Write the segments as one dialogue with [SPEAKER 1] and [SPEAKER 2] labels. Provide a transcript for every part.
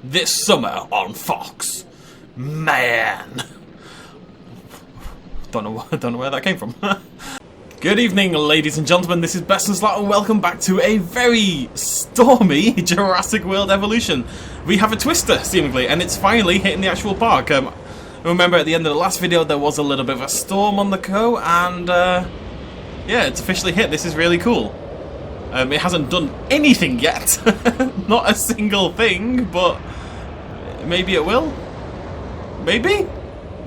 [SPEAKER 1] This summer on Fox. Man. Don't know where that came from. Good evening, ladies and gentlemen, this is BestInSlot and welcome back to a very stormy Jurassic World evolution. We have a twister, seemingly, and it's finally hitting the actual park. Remember at the end of the last video there was a little bit of a storm on the go, and yeah, it's officially hit. This is really cool. It hasn't done anything yet. Not a single thing, but maybe it will? Maybe?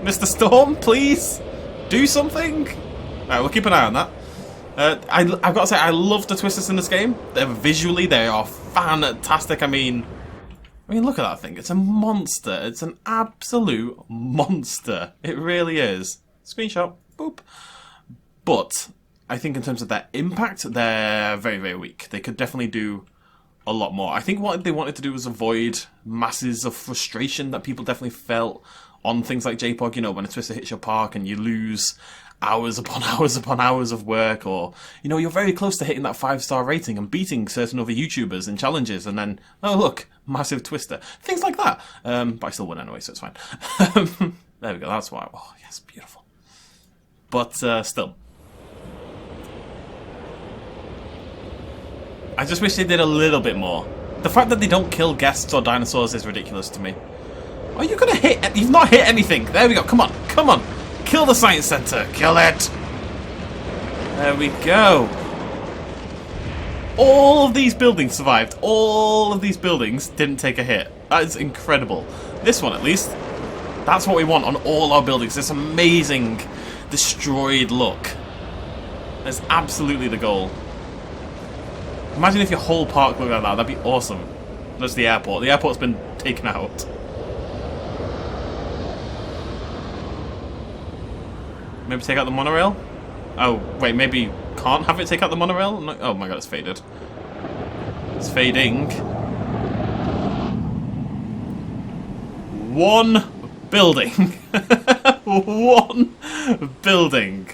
[SPEAKER 1] Mr. Storm, please? Do something? Alright, we'll keep an eye on that. I've got to say, I love the twisters in this game. Visually, they are fantastic. I mean, look at that thing. It's a monster. It's an absolute monster. It really is. Screenshot. Boop. But I think in terms of their impact, they're very, very weak. They could definitely do a lot more. I think what they wanted to do was avoid masses of frustration that people definitely felt on things like JPOG, you know, when a twister hits your park and you lose hours upon hours upon hours of work, or, you know, you're very close to hitting that 5-star rating and beating certain other YouTubers in challenges, and then, oh look, massive twister. Things like that. But I still win anyway, so it's fine. There we go, that's why. Oh, yes, beautiful. But still. I just wish they did a little bit more. The fact that they don't kill guests or dinosaurs is ridiculous to me. Are you gonna hit? You've not hit anything. There we go. Come on. Come on. Kill the science center. Kill it. There we go. All of these buildings survived. All of these buildings didn't take a hit. That is incredible. This one, at least. That's what we want on all our buildings. This amazing destroyed look. That's absolutely the goal. Imagine if your whole park looked like that. That'd be awesome. There's the airport. The airport's been taken out. Maybe take out the monorail? Oh, wait, maybe can't have it take out the monorail? No, oh my god, it's faded. It's fading. One building. One building.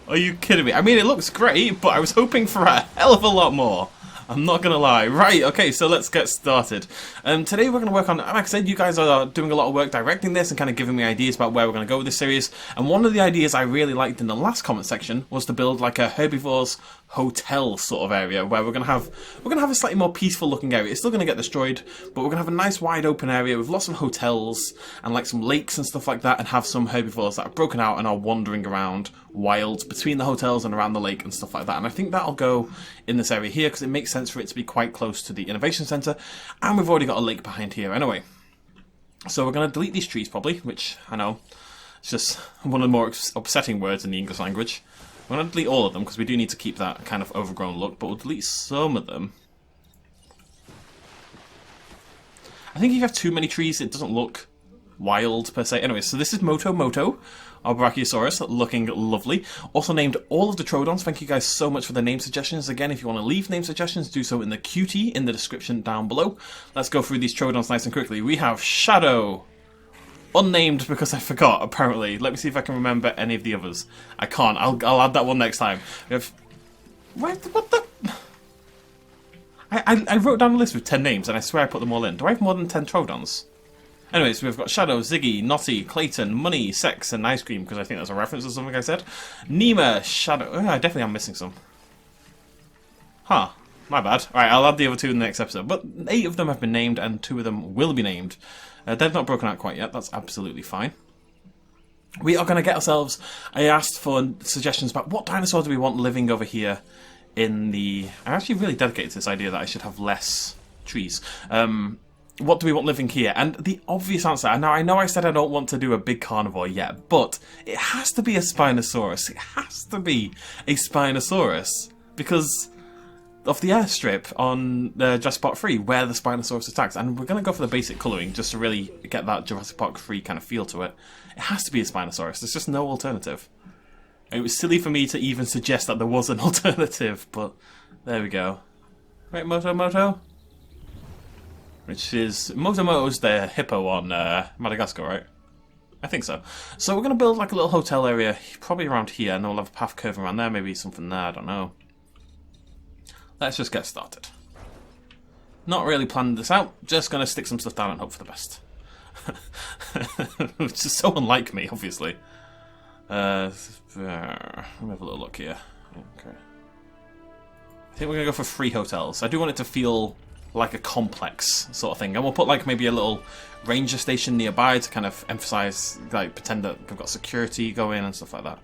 [SPEAKER 1] Are you kidding me? I mean, it looks great, but I was hoping for a hell of a lot more. I'm not going to lie. Right, okay, so let's get started. Today we're going to work on, like I said, you guys are doing a lot of work directing this and kind of giving me ideas about where we're going to go with this series. And one of the ideas I really liked in the last comment section was to build like a Herbivore's Hotel sort of area where we're going to have a slightly more peaceful looking area. It's still going to get destroyed, but we're going to have a nice wide open area with lots of hotels and like some lakes and stuff like that, and have some herbivores that are broken out and are wandering around wild between the hotels and around the lake and stuff like that. And I think that'll go in this area here because it makes sense for it to be quite close to the innovation center, and we've already got a lake behind here anyway. So we're going to delete these trees probably, which I know it's just one of the more upsetting words in the English language. We're going to delete all of them because we do need to keep that kind of overgrown look, but we'll delete some of them. I think if you have too many trees it doesn't look wild per se. Anyway, so this is Moto, our Brachiosaurus, looking lovely. Also named all of the Troodons. Thank you guys so much for the name suggestions. Again, if you want to leave name suggestions, do so in the QT in the description down below. Let's go through these Troodons nice and quickly. We have Shadow. Unnamed because I forgot, apparently. Let me see if I can remember any of the others. I can't. I'll add that one next time. We have... What the... I wrote down a list with 10 names and I swear I put them all in. Do I have more than 10 Troodons? Anyways, we've got Shadow, Ziggy, Naughty, Clayton, Money, Sex, and Ice Cream, because I think that's a reference to something I said. Nima, Shadow... Oh, I definitely am missing some. Huh. My bad. Alright, I'll add the other 2 in the next episode. But 8 of them have been named and 2 of them will be named. They've not broken out quite yet. That's absolutely fine. We are going to get ourselves... I asked for suggestions about what dinosaur do we want living over here in the... I'm actually really dedicated to this idea that I should have less trees. What do we want living here? And the obvious answer... Now, I know I said I don't want to do a big carnivore yet, but it has to be a Spinosaurus. It has to be a Spinosaurus. Because of the airstrip on Jurassic Park 3 where the Spinosaurus attacks, and we're going to go for the basic colouring just to really get that Jurassic Park 3 kind of feel to it. It has to be a Spinosaurus. There's just no alternative. It was silly for me to even suggest that there was an alternative, but there we go. Right, Moto? Which is... Moto's the hippo on Madagascar, right? I think so. So we're going to build like a little hotel area, probably around here, and we'll have a path curving around there, maybe something there, I don't know. Let's just get started. Not really planning this out, just going to stick some stuff down and hope for the best. Which is so unlike me, obviously. Let me have a little look here. Okay. I think we're going to go for 3 hotels. I do want it to feel like a complex sort of thing. And we'll put like maybe a little ranger station nearby to kind of emphasize, like pretend that we've got security going and stuff like that.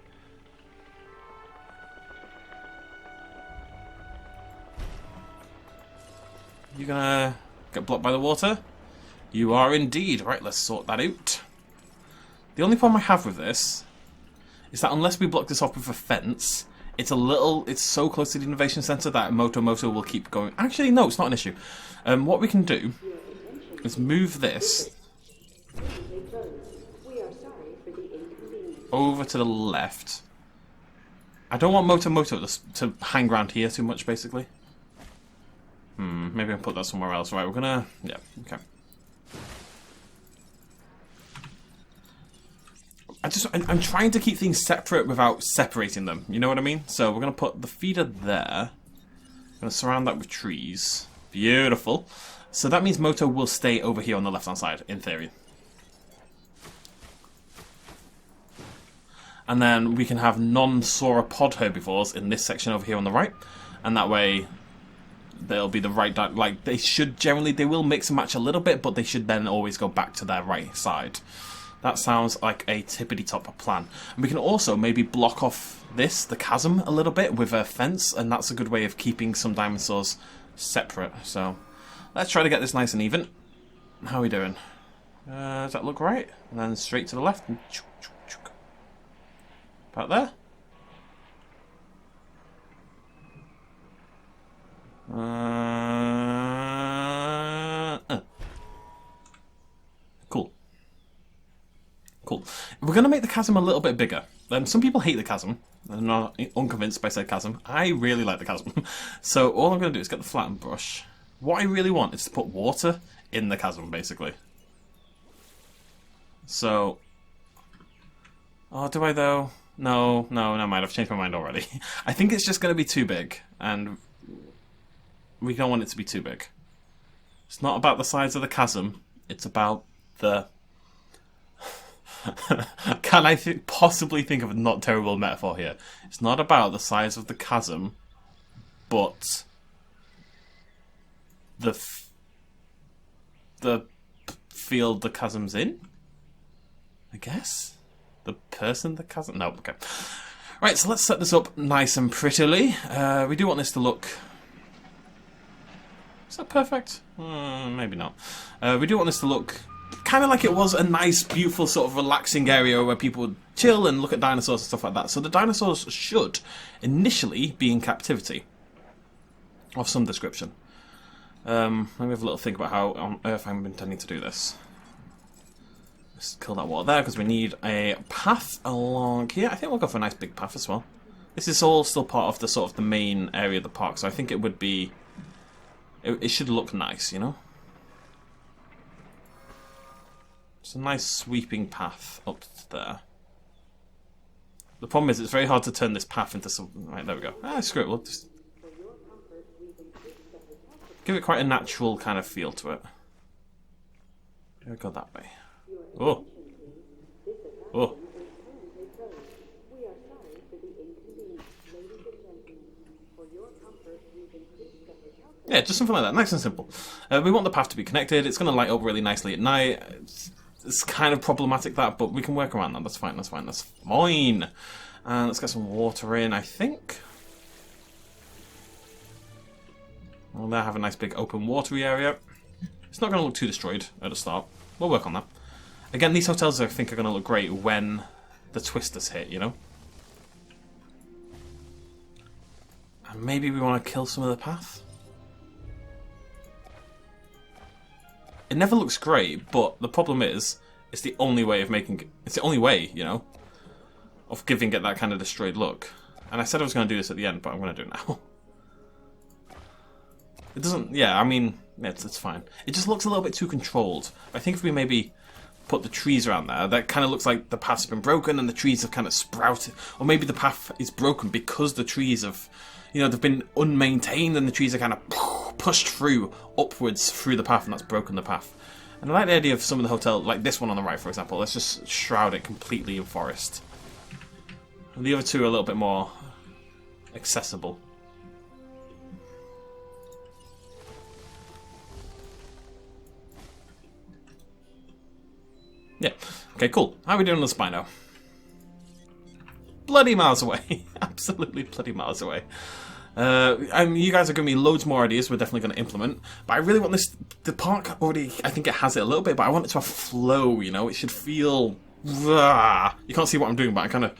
[SPEAKER 1] You gonna get blocked by the water? You are indeed. Right, let's sort that out. The only problem I have with this is that unless we block this off with a fence, it's so close to the innovation center that Moto will keep going. Actually, no, it's not an issue. What we can do is move this over to the left. I don't want Moto to hang around here too much, basically. Maybe I'll put that somewhere else. Right, we're gonna... Yeah, okay. I'm trying to keep things separate without separating them. You know what I mean? So we're gonna put the feeder there. I'm gonna surround that with trees. Beautiful. So that means Moto will stay over here on the left-hand side, in theory. And then we can have non-sauropod herbivores in this section over here on the right. And that way... they'll be the right, like, they should generally, they will mix and match a little bit, but they should then always go back to their right side. That sounds like a tippity-top plan. And we can also maybe block off the chasm, a little bit with a fence, and that's a good way of keeping some dinosaurs separate. So, let's try to get this nice and even. How are we doing? Does that look right? And then straight to the left. About there. Cool. We're going to make the chasm a little bit bigger. Some people hate the chasm. I'm not unconvinced by said chasm. I really like the chasm. So all I'm going to do is get the flattened brush. What I really want is to put water in the chasm, basically. So... oh, do I though? No, never mind. I've changed my mind already. I think it's just going to be too big. And... we don't want it to be too big. It's not about the size of the chasm. It's about the... Can I possibly think of a not terrible metaphor here? It's not about the size of the chasm, but the field the chasm's in? I guess? The person the chasm... no, okay. Right, so let's set this up nice and prettily. We do want this to look... is that perfect? Maybe not. We do want this to look kind of like it was a nice, beautiful, sort of relaxing area where people would chill and look at dinosaurs and stuff like that. So the dinosaurs should initially be in captivity of some description. Let me have a little think about how on earth I'm intending to do this. Let's kill that water there because we need a path along here. I think we'll go for a nice big path as well. This is all still part of the sort of the main area of the park, so I think it would be... it should look nice, you know? It's a nice sweeping path up to there. The problem is it's very hard to turn this path into some... right, there we go. Screw it, we'll just... give it quite a natural kind of feel to it. Go that way. Oh! Oh! Yeah, just something like that, nice and simple. We want the path to be connected. It's going to light up really nicely at night. It's kind of problematic that, but we can work around that. That's fine, that's fine, that's fine. And let's get some water in, I think. Well, there, have a nice big open watery area. It's not going to look too destroyed at the start. We'll work on that. Again, these hotels I think are going to look great when the twisters hit, you know? And maybe we want to kill some of the path? It never looks great, but the problem is, it's the only way of making it. It's the only way, you know, of giving it that kind of destroyed look. And I said I was going to do this at the end, but I'm going to do it now. It doesn't, yeah, I mean, it's fine. It just looks a little bit too controlled. I think if we maybe put the trees around there, that kind of looks like the path's been broken and the trees have kind of sprouted. Or maybe the path is broken because the trees have, you know, they've been unmaintained and the trees are kind of pushed through upwards through the path, and that's broken the path. And I like the idea of some of the hotel, like this one on the right, for example. Let's just shroud it completely in forest. And the other two are a little bit more accessible. Yeah. Okay, cool. How are we doing on the Spino? Bloody miles away. Absolutely bloody miles away. You guys are giving me loads more ideas we're definitely going to implement. But I really want this... The park already... I think it has it a little bit, but I want it to have flow, you know? It should feel... You can't see what I'm doing, but I'm kind of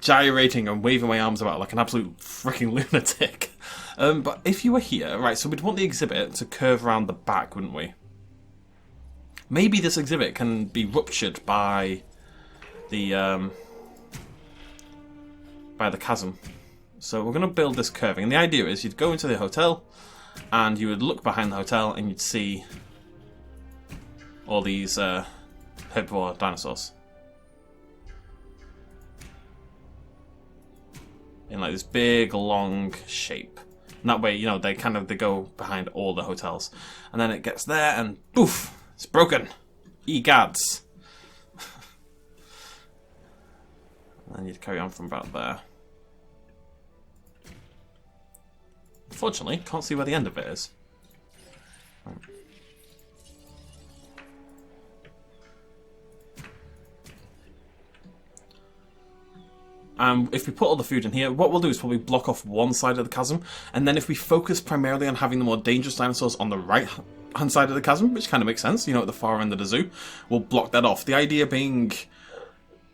[SPEAKER 1] gyrating and waving my arms about like an absolute freaking lunatic. But if you were here... Right, so we'd want the exhibit to curve around the back, wouldn't we? Maybe this exhibit can be ruptured by the chasm. So we're going to build this curving, and the idea is you'd go into the hotel and you would look behind the hotel and you'd see all these herbivore dinosaurs in like this big long shape. And that way, you know, they go behind all the hotels, and then it gets there and poof, it's broken. Egads. And you'd carry on from about there. Unfortunately, can't see where the end of it is. Right. If we put all the food in here, what we'll do is probably block off one side of the chasm, and then if we focus primarily on having the more dangerous dinosaurs on the right-hand side of the chasm, which kind of makes sense, you know, at the far end of the zoo, we'll block that off. The idea being...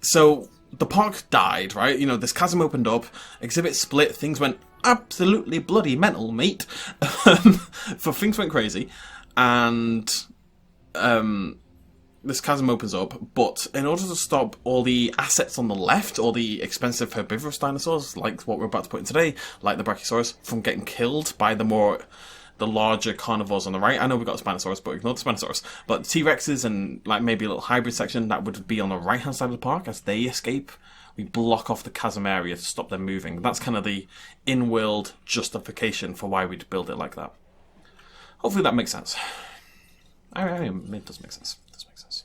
[SPEAKER 1] So, the park died, right? You know, this chasm opened up, exhibit split, things went absolutely bloody mental, mate. Things went crazy, and this chasm opens up, but in order to stop all the assets on the left, all the expensive herbivorous dinosaurs, like what we're about to put in today, like the Brachiosaurus, from getting killed by the larger carnivores on the right. I know we've got the Spinosaurus, but ignore the Spinosaurus. But T-Rexes and like maybe a little hybrid section, that would be on the right-hand side of the park. As they escape, we block off the chasm area to stop them moving. That's kind of the in-world justification for why we'd build it like that. Hopefully that makes sense. I mean, it does make sense. It does make sense.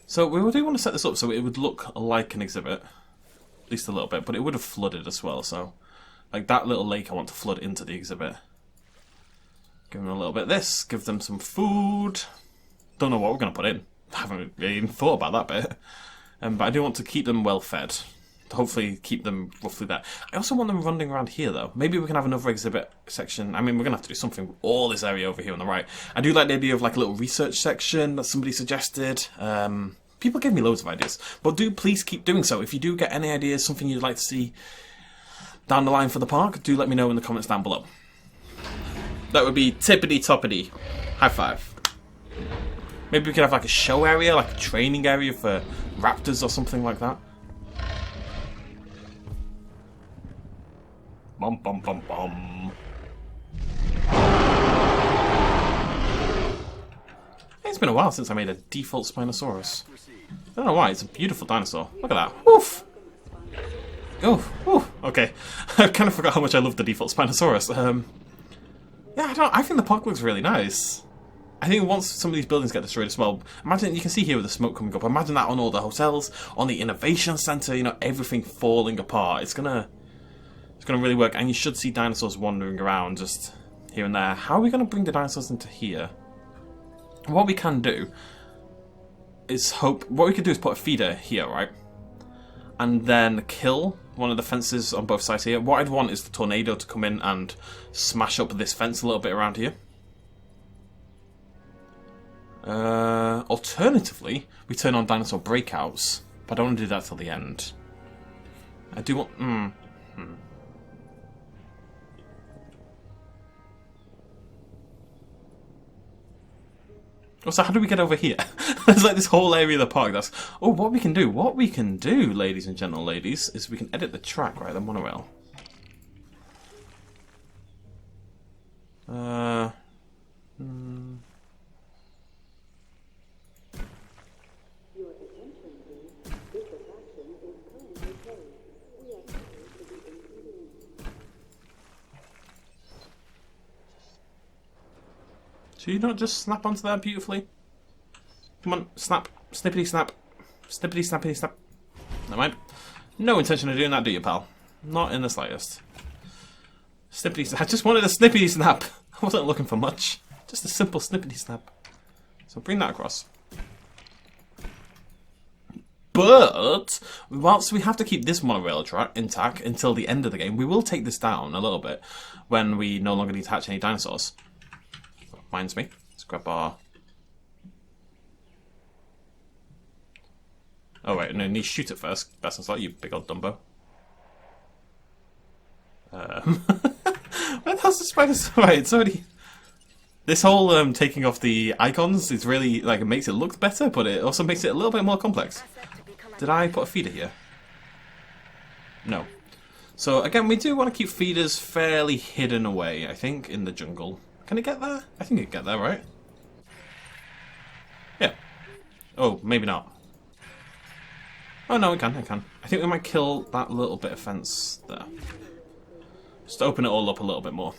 [SPEAKER 1] So we do want to set this up so it would look like an exhibit, at least a little bit, but it would have flooded as well, so... Like that little lake I want to flood into the exhibit. Give them a little bit of this, give them some food. Don't know what we're going to put in. I haven't really even thought about that bit. But I do want to keep them well fed. Hopefully keep them roughly there. I also want them running around here though. Maybe we can have another exhibit section. I mean, we're going to have to do something with all this area over here on the right. I do like the idea of like a little research section that somebody suggested. People give me loads of ideas. But do please keep doing so. If you do get any ideas, something you'd like to see down the line for the park, do let me know in the comments down below. That would be tippity-toppity. High five. Maybe we could have like a show area, like a training area for raptors or something like that. Bum bum bum bum. It's been a while since I made a default Spinosaurus. I don't know why, it's a beautiful dinosaur. Look at that. Woof! Oh, okay. I kind of forgot how much I love the default Spinosaurus. Yeah, I think the park looks really nice. I think once some of these buildings get destroyed as well, imagine, you can see here with the smoke coming up, imagine that on all the hotels, on the innovation centre, you know, everything falling apart. It's gonna really work, and you should see dinosaurs wandering around just here and there. How are we gonna bring the dinosaurs into here? What we can do is what we could do is put a feeder here, right? And then kill one of the fences on both sides here. What I'd want is the tornado to come in and smash up this fence a little bit around here. Alternatively, we turn on dinosaur breakouts, but I don't want to do that till the end. I do want... So how do we get over here? There's like this whole area of the park that's... Oh, what we can do, ladies and gentlemen ladies, is we can edit the track, right, the monorail. Should you not just snap onto there beautifully? Come on, snap. Snippity snap. Snippity snappity snap. Never mind. No intention of doing that, do you, pal? Not in the slightest. Snippity snap. I just wanted a snippity snap. I wasn't looking for much. Just a simple snippety snap. So bring that across. But whilst we have to keep this monorail track intact until the end of the game, we will take this down a little bit when we no longer need to hatch any dinosaurs. Reminds me. Let's grab our... Oh wait, no, you need to shoot it first. BestInSlot, you big old Dumbo. Where the hell's the spider? Right, it's already... This whole taking off the icons is really, like, it makes it look better, but it also makes it a little bit more complex. Did I put a feeder here? No. So, again, we do want to keep feeders fairly hidden away, I think, in the jungle. Can it get there? I think it can get there, right? Yeah. Oh, maybe not. Oh, no, it can, it can. I think we might kill that little bit of fence there. Just to open it all up a little bit more.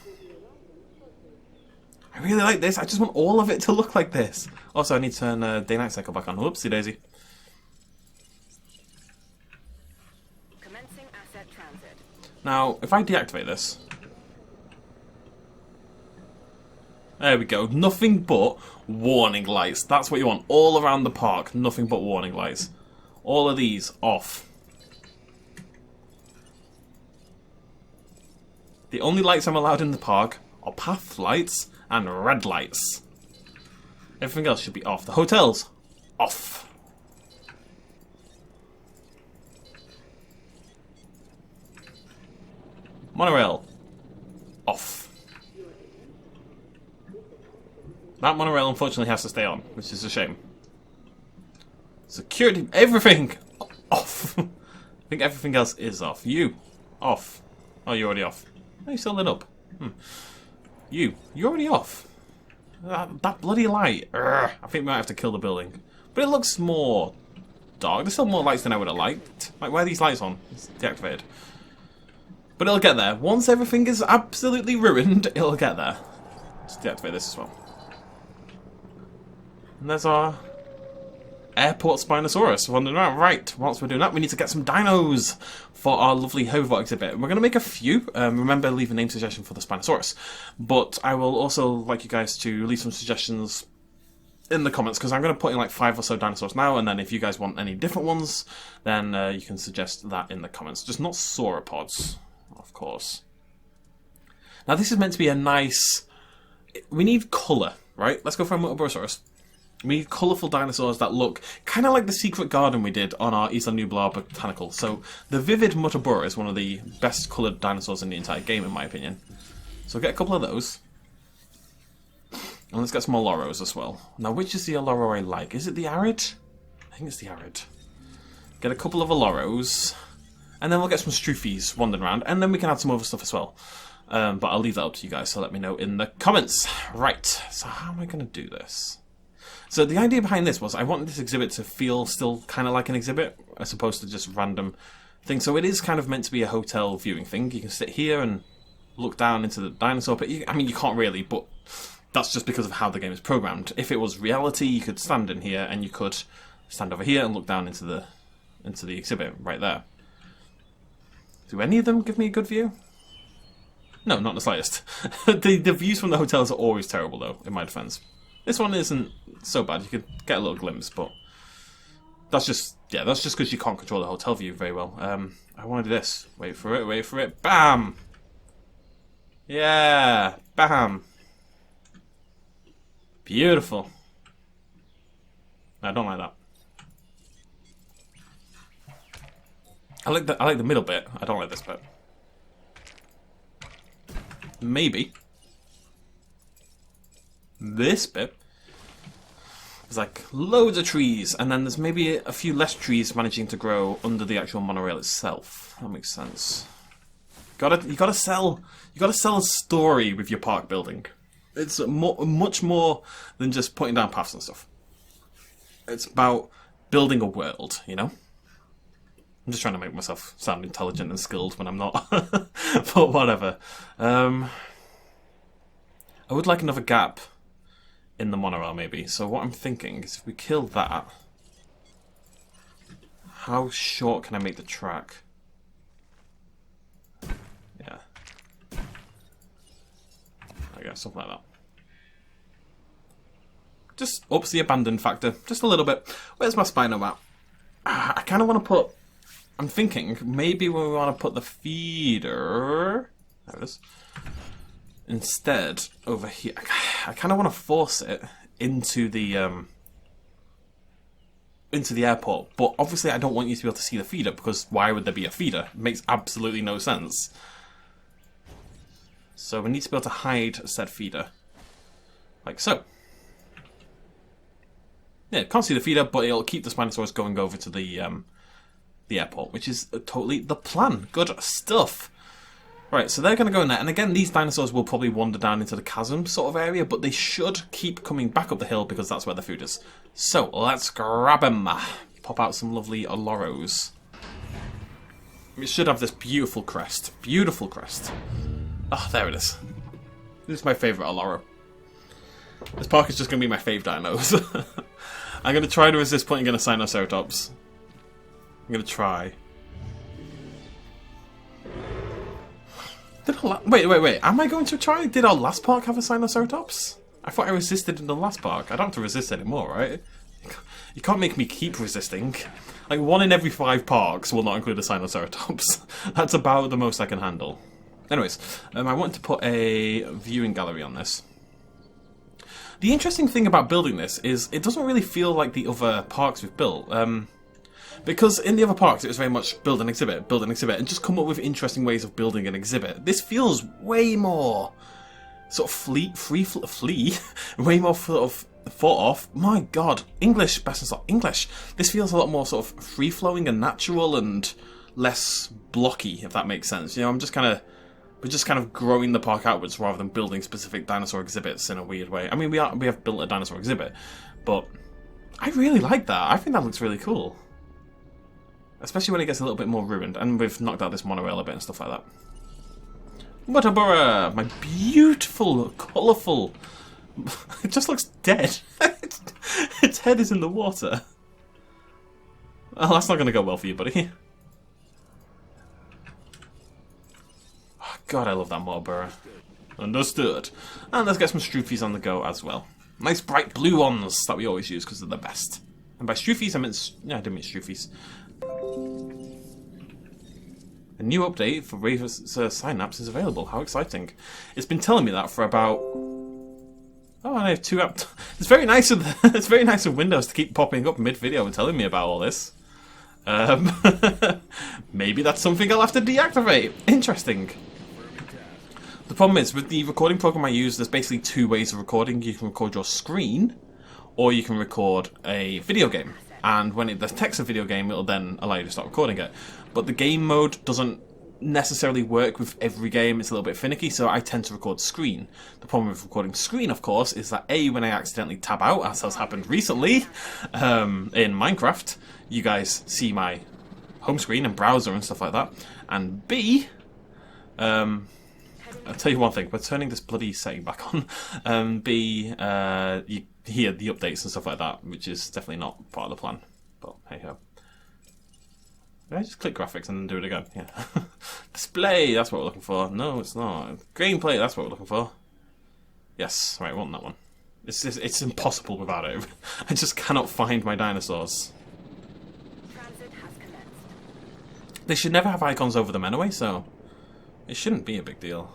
[SPEAKER 1] I really like this. I just want all of it to look like this. Also, I need to turn day-night cycle back on. Whoopsie daisy.
[SPEAKER 2] Commencing asset transit.
[SPEAKER 1] Now, if I deactivate this... There we go. Nothing but warning lights. That's what you want. All around the park, nothing but warning lights. All of these off. The only lights I'm allowed in the park are path lights and red lights. Everything else should be off. The hotels, off. Monorail, off. That monorail unfortunately has to stay on, which is a shame. Security, everything, off. I think everything else is off. You, off. Oh, you're already off. Oh, you still lit up. You're already off. That bloody light. Urgh. I think we might have to kill the building. But it looks more dark. There's still more lights than I would have liked. Like, why are these lights on? It's deactivated. But it'll get there. Once everything is absolutely ruined, it'll get there. Let's deactivate this as well. And there's our airport Spinosaurus wandering around. Right, whilst we're doing that, we need to get some dinos for our lovely Herbivore exhibit. We're going to make a few. Remember, leave a name suggestion for the Spinosaurus. But I will also like you guys to leave some suggestions in the comments, because I'm going to put in like 5 or so dinosaurs now, and then if you guys want any different ones, then you can suggest that in the comments. Just not sauropods, of course. Now, this is meant to be a nice... We need colour, right? Let's go for a Mutoborosaurus. We need colourful dinosaurs that look kind of like the secret garden we did on our Isla Nublar botanical. So the vivid Mutabura is one of the best coloured dinosaurs in the entire game, in my opinion. So get a couple of those. And let's get some Oloros as well. Now, which is the Oloro I like? Is it the Arid? I think it's the Arid. Get a couple of Oloros. And then we'll get some Struffies wandering around. And then we can add some other stuff as well. But I'll leave that up to you guys, so let me know in the comments. Right, so how am I going to do this? So the idea behind this was I wanted this exhibit to feel still kind of like an exhibit, as opposed to just random thing. So it is kind of meant to be a hotel viewing thing. You can sit here and look down into the dinosaur pit. I mean, you can't really, but that's just because of how the game is programmed. If it was reality, you could stand in here and you could stand over here and look down into the exhibit right there. Do any of them give me a good view? No, not the slightest. The views from the hotels are always terrible, though, in my defense. This one isn't so bad. You could get a little glimpse, but that's just because you can't control the hotel view very well. I want to do this. Wait for it. Bam! Yeah, bam! Beautiful. I don't like that. I like the middle bit. I don't like this bit. Maybe this bit is like loads of trees, and then there's maybe a few less trees managing to grow under the actual monorail itself. That makes sense. You gotta sell a story with your park building. It's much more than just putting down paths and stuff. It's about building a world, you know? I'm just trying to make myself sound intelligent and skilled when I'm not. But whatever. I would like another gap in the monorail, maybe. So what I'm thinking is if we kill that, how short can I make the track? Yeah. I guess, something like that. Just ups the abandon factor, just a little bit. Where's my Spino at? I kind of want to put... I'm thinking, maybe we want to put the feeder... There it is. Instead, over here, I kind of want to force it into the airport, but obviously I don't want you to be able to see the feeder, because why would there be a feeder? It makes absolutely no sense. So we need to be able to hide said feeder, like so. Yeah, can't see the feeder, but it'll keep the Spinosaurus going over to the airport, which is totally the plan. Good stuff. Right, so they're going to go in there, and again, these dinosaurs will probably wander down into the chasm sort of area, but they should keep coming back up the hill because that's where the food is. So, let's grab them. Pop out some lovely Oloros. It should have this beautiful crest. Beautiful crest. Oh, there it is. This is my favourite Oloro. This park is just going to be my fave dinos. I'm going to try to resist putting in a Sinoceratops. I'm going to try. Wait. Am I going to try? Did our last park have a Sinoceratops? I thought I resisted in the last park. I don't have to resist anymore, right? You can't make me keep resisting. Like, 1 in every 5 parks will not include a Sinoceratops. That's about the most I can handle. Anyways, I want to put a viewing gallery on this. The interesting thing about building this is it doesn't really feel like the other parks we've built. Because in the other parks it was very much build an exhibit, and just come up with interesting ways of building an exhibit. This feels way more sort of way more sort of thought off. My god, English, BestInSlot, English. This feels a lot more sort of free-flowing and natural and less blocky, if that makes sense. You know, we're just kind of growing the park outwards rather than building specific dinosaur exhibits in a weird way. I mean, we have built a dinosaur exhibit, but I really like that. I think that looks really cool. Especially when it gets a little bit more ruined, and we've knocked out this monorail a bit and stuff like that. Mutabura! My beautiful, colourful... It just looks dead. Its head is in the water. Well, that's not going to go well for you, buddy. Oh, God, I love that Mutabura. Understood. And let's get some Stroofies on the go as well. Nice bright blue ones that we always use because they're the best. And by Stroofies, I meant... Yeah, I didn't mean Stroofies. A new update for Raver Synapse is available. How exciting. It's been telling me that for about... Oh, I have 2 apps. It's very nice of it's very nice of Windows to keep popping up mid-video and telling me about all this. Maybe that's something I'll have to deactivate. Interesting. The problem is, with the recording program I use, there's basically 2 ways of recording. You can record your screen, or you can record a video game. And when it detects a video game, it'll then allow you to start recording it. But the game mode doesn't necessarily work with every game. It's a little bit finicky, so I tend to record screen. The problem with recording screen, of course, is that A, when I accidentally tab out, as has happened recently in Minecraft, you guys see my home screen and browser and stuff like that. And B, I'll tell you one thing, we're turning this bloody setting back on. B, you hear the updates and stuff like that, which is definitely not part of the plan. But hey ho. Did I just click graphics and then do it again? Yeah. Display, that's what we're looking for. No, it's not. Gameplay, that's what we're looking for. Yes, right, I want that one. It's impossible without it. I just cannot find my dinosaurs.
[SPEAKER 2] Transit has commenced.
[SPEAKER 1] They should never have icons over them anyway, so it shouldn't be a big deal.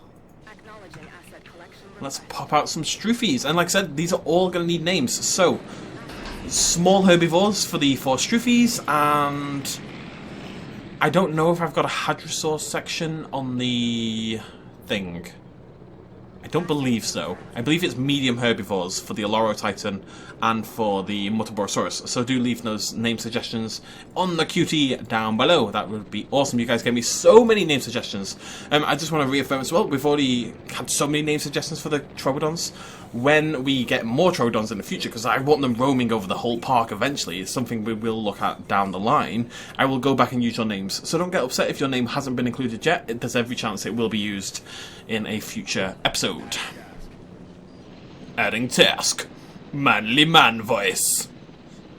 [SPEAKER 2] Acknowledging asset collection.
[SPEAKER 1] Let's pop out some Stroofies. And like I said, these are all going to need names. So, small herbivores for the 4 Stroofies, and I don't know if I've got a Hadrosaur section on the thing. I don't believe so. I believe it's medium herbivores for the Oloro Titan and for the Mutaborosaurus. So do leave those name suggestions on the QT down below. That would be awesome. You guys gave me so many name suggestions. I just want to reaffirm as well, we've already had so many name suggestions for the Troodons. When we get more Troodons in the future, because I want them roaming over the whole park eventually, it's something we will look at down the line, I will go back and use your names. So don't get upset if your name hasn't been included yet. There's every chance it will be used in a future episode. Adding task. Manly man voice.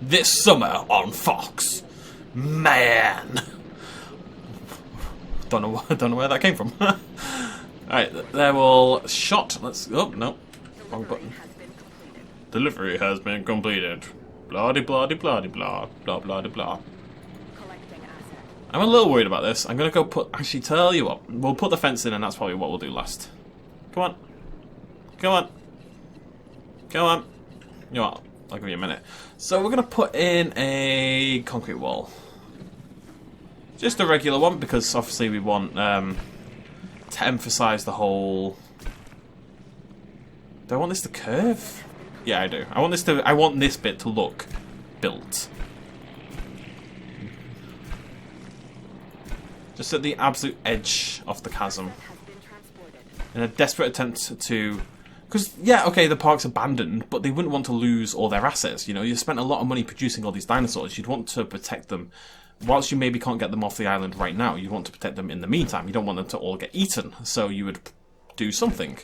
[SPEAKER 1] This summer on Fox. Man. Don't know where that came from. Alright, they're all shot. Let's... Oh, no. Wrong button. Delivery has been completed. Blah de blah de blah de blah. Blah blah de blah. I'm a little worried about this. I'm going to go put... Actually, tell you what. We'll put the fence in and that's probably what we'll do last. Come on. Come on. Come on. You know what? I'll give you a minute. So we're going to put in a concrete wall. Just a regular one because obviously we want to emphasize the whole... Do I want this to curve? Yeah, I do. I want this bit to look built. Just at the absolute edge of the chasm. In a desperate attempt to... Because, yeah, okay, the park's abandoned, but they wouldn't want to lose all their assets. You know, you spent a lot of money producing all these dinosaurs. You'd want to protect them. Whilst you maybe can't get them off the island right now, you want to protect them in the meantime. You don't want them to all get eaten. So you would do something.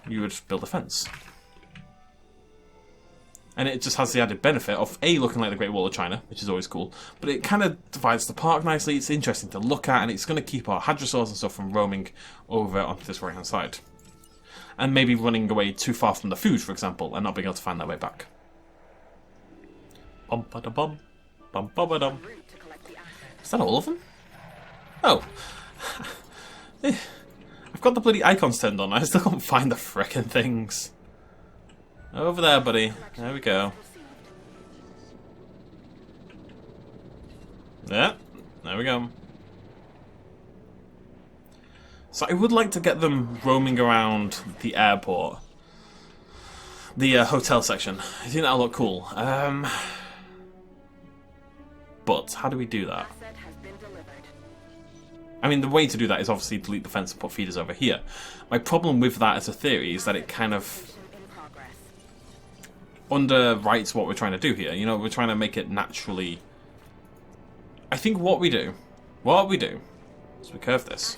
[SPEAKER 1] You would build a fence. And it just has the added benefit of, A, looking like the Great Wall of China, which is always cool, but it kind of divides the park nicely. It's interesting to look at, and it's going to keep our hadrosaurs and stuff from roaming over onto this right-hand side. And maybe running away too far from the food, for example, and not being able to find their way back. Bum-ba-da-bum. Bum-ba-ba-dum. Is that all of them? Oh. I've got the bloody icons turned on. I still can't find the frickin' things. Over there, buddy. There we go. Yeah, there we go. So I would like to get them roaming around the airport. The hotel section. I think that'll look cool. But how do we do that? I mean, the way to do that is obviously delete the fence and put feeders over here. My problem with that as a theory is that it kind of underwrites what we're trying to do here. You know, we're trying to make it naturally... I think what we do is we curve this.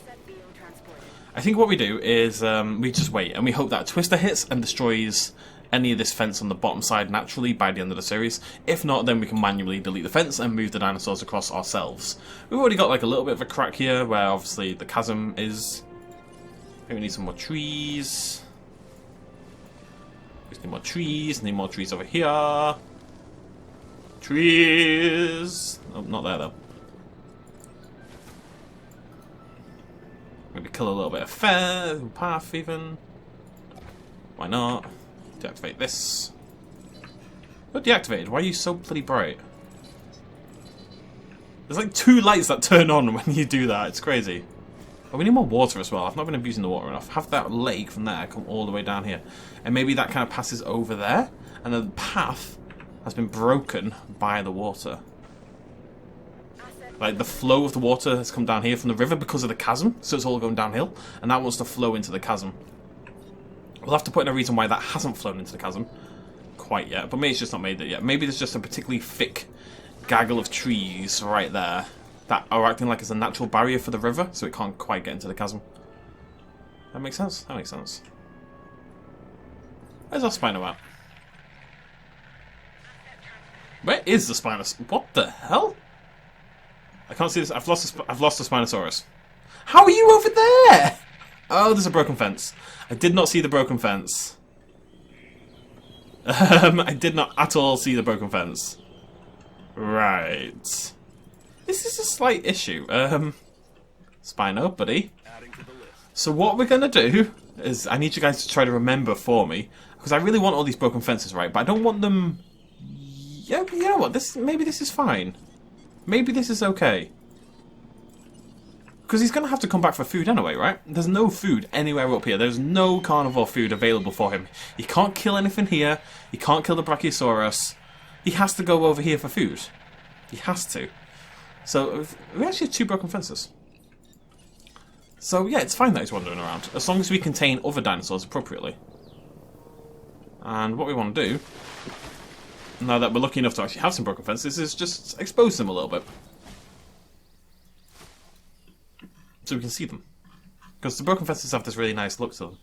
[SPEAKER 1] I think what we do is we just wait and we hope that a twister hits and destroys any of this fence on the bottom side naturally by the end of the series. If not, then we can manually delete the fence and move the dinosaurs across ourselves. We've already got like a little bit of a crack here where obviously the chasm is. Maybe we need some more trees. We need more trees. Need more trees over here. Trees. Oh, not there though. Maybe kill a little bit of path even. Why not? Deactivate this. Oh, deactivated. Why are you so bloody bright? There's like 2 lights that turn on when you do that. It's crazy. Oh, we need more water as well. I've not been abusing the water enough. Have that lake from there come all the way down here. And maybe that kind of passes over there. And the path has been broken by the water. Like the flow of the water has come down here from the river because of the chasm. So it's all going downhill. And that wants to flow into the chasm. We'll have to put in a reason why that hasn't flown into the chasm quite yet, but maybe it's just not made it yet. Maybe there's just a particularly thick gaggle of trees right there that are acting like it's a natural barrier for the river, so it can't quite get into the chasm. That makes sense? That makes sense. Where's our Spino at? Where is the Spinosaurus? What the hell? I can't see this. I've lost the Spinosaurus. How are you over there? Oh, there's a broken fence. I did not see the broken fence. I did not at all see the broken fence. Right. This is a slight issue. Spino, buddy. So what we're going to do is I need you guys to try to remember for me. Because I really want all these broken fences, right? But I don't want them... Yeah, you know what? Maybe this is fine. Maybe this is okay. Because he's going to have to come back for food anyway, right? There's no food anywhere up here. There's no carnivore food available for him. He can't kill anything here. He can't kill the Brachiosaurus. He has to go over here for food. He has to. So, we actually have 2 broken fences. So, yeah, it's fine that he's wandering around. As long as we contain other dinosaurs appropriately. And what we want to do, now that we're lucky enough to actually have some broken fences, is just expose them a little bit. So we can see them. Because the broken fences have this really nice look to them.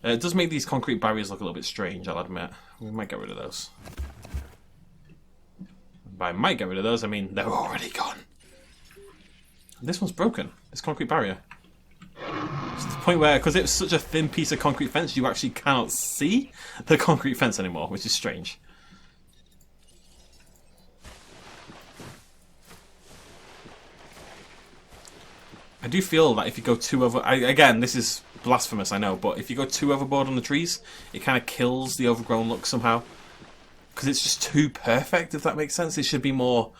[SPEAKER 1] It does make these concrete barriers look a little bit strange, I'll admit. We might get rid of those. By might get rid of those, I mean they're already gone. This one's broken, this concrete barrier. It's to the point where, because it's such a thin piece of concrete fence, you actually cannot see the concrete fence anymore, which is strange. I do feel that if you go too over... again, this is blasphemous, I know, but if you go too overboard on the trees, it kind of kills the overgrown look somehow. Because it's just too perfect, if that makes sense. It should be more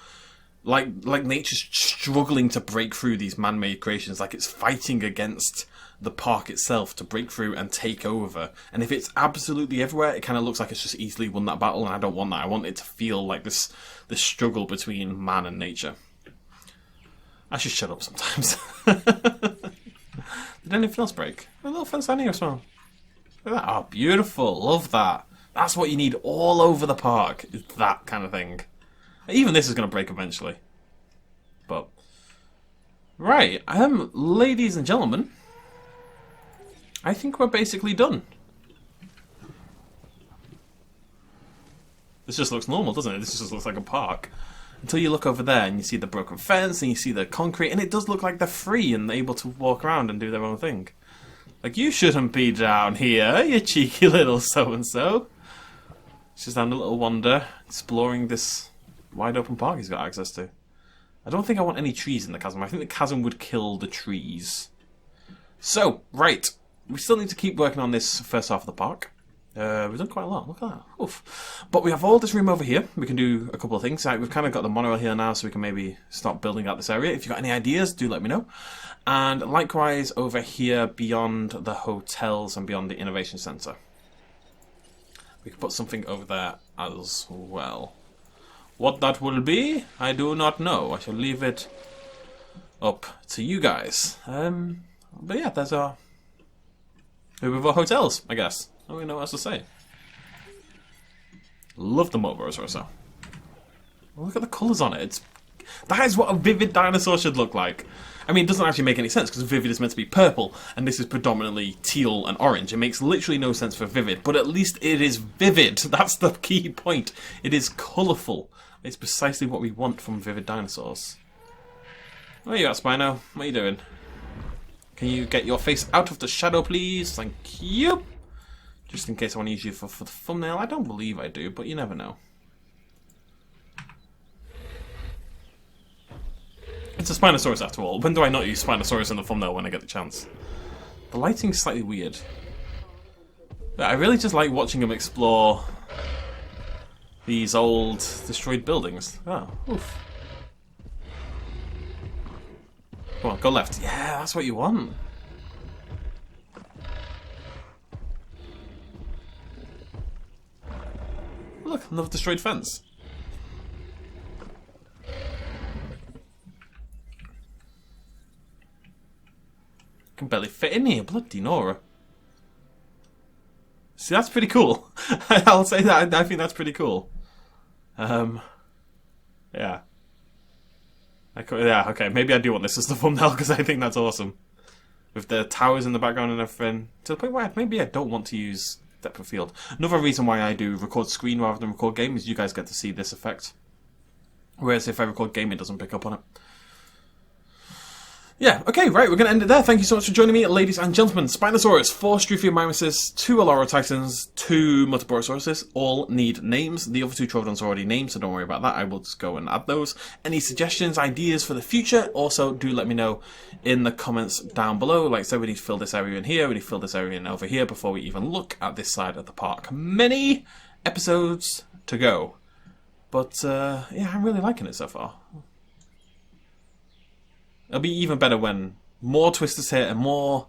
[SPEAKER 1] like nature's struggling to break through these man-made creations, like it's fighting against the park itself to break through and take over. And if it's absolutely everywhere, it kind of looks like it's just easily won that battle, and I don't want that. I want it to feel like this struggle between man and nature. I should shut up sometimes. Did anything else break? A little fence down here as well. Look at that. Oh, beautiful. Love that. That's what you need all over the park, is that kind of thing. Even this is going to break eventually. But, right. Ladies and gentlemen, I think we're basically done. This just looks normal, doesn't it? This just looks like a park. Until you look over there and you see the broken fence and you see the concrete, and it does look like they're free and able to walk around and do their own thing. Like, you shouldn't be down here, you cheeky little so-and-so. It's just having a little wander, exploring this wide open park he's got access to. I don't think I want any trees in the chasm. I think the chasm would kill the trees. So, right. We still need to keep working on this first half of the park. We've done quite a lot, look at that. Oof. But we have all this room over here. We can do a couple of things. We've kind of got the monorail here now, so we can maybe start building out this area. If you've got any ideas, do let me know. And likewise over here beyond the hotels and beyond the innovation centre. We can put something over there as well. What that will be, I do not know. I shall leave it up to you guys. But yeah, there's our Herbivore Hotels, I guess. I don't really know what else to say. Love the motors or so. Look at the colours on it. That is what a vivid dinosaur should look like. I mean, it doesn't actually make any sense because vivid is meant to be purple and this is predominantly teal and orange. It makes literally no sense for vivid, but at least it is vivid. That's the key point. It is colourful. It's precisely what we want from vivid dinosaurs. Where you at, Spino? What are you doing? Can you get your face out of the shadow, please? Thank you. Just in case I want to use you for the thumbnail. I don't believe I do, but you never know. It's a Spinosaurus after all. When do I not use Spinosaurus in the thumbnail when I get the chance? The lighting's slightly weird. But I really just like watching him explore these old destroyed buildings. Oh, oof. Come on, go left. Yeah, that's what you want. Look, another destroyed fence. Can barely fit in here, bloody Nora. See, that's pretty cool. I'll say that. I think that's pretty cool. Yeah. Yeah, okay, maybe I do want this as the thumbnail because I think that's awesome. With the towers in the background and everything. To the point where maybe I don't want to use depth of field. Another reason why I do record screen rather than record game is you guys get to see this effect. Whereas if I record game, it doesn't pick up on it. Yeah, okay, right, we're going to end it there. Thank you so much for joining me, ladies and gentlemen. Spinosaurus, 4 Struthiomimuses, 2 Aloratitans, 2 Mutaborosauruses, all need names. The other 2 Troodons are already named, so don't worry about that. I will just go and add those. Any suggestions, ideas for the future, also do let me know in the comments down below. Like I said, we need to fill this area in here, we need to fill this area in over here before we even look at this side of the park. Many episodes to go. But, yeah, I'm really liking it so far. It'll be even better when more twisters hit and more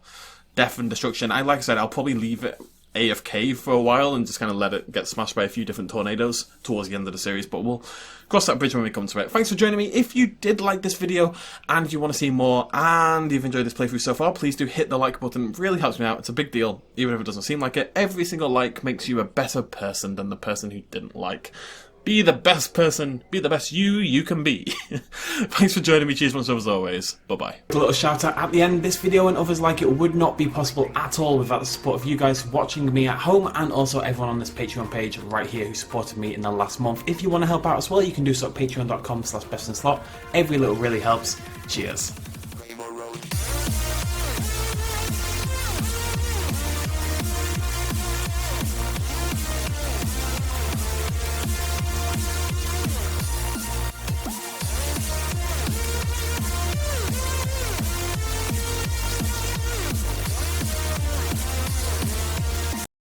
[SPEAKER 1] death and destruction. Like I said, I'll probably leave it AFK for a while and just kind of let it get smashed by a few different tornadoes towards the end of the series, but we'll cross that bridge when we come to it. Thanks for joining me. If you did like this video and you want to see more and you've enjoyed this playthrough so far, please do hit the like button. It really helps me out. It's a big deal, even if it doesn't seem like it. Every single like makes you a better person than the person who didn't like. Be the best person, be the best you can be. Thanks for joining me, cheers once as always. Bye-bye. A little shout out at the end. This video and others like it would not be possible at all without the support of you guys watching me at home, and also everyone on this Patreon page right here who supported me in the last month. If you want to help out as well, you can do so at patreon.com/bestinslot. Every little really helps. Cheers.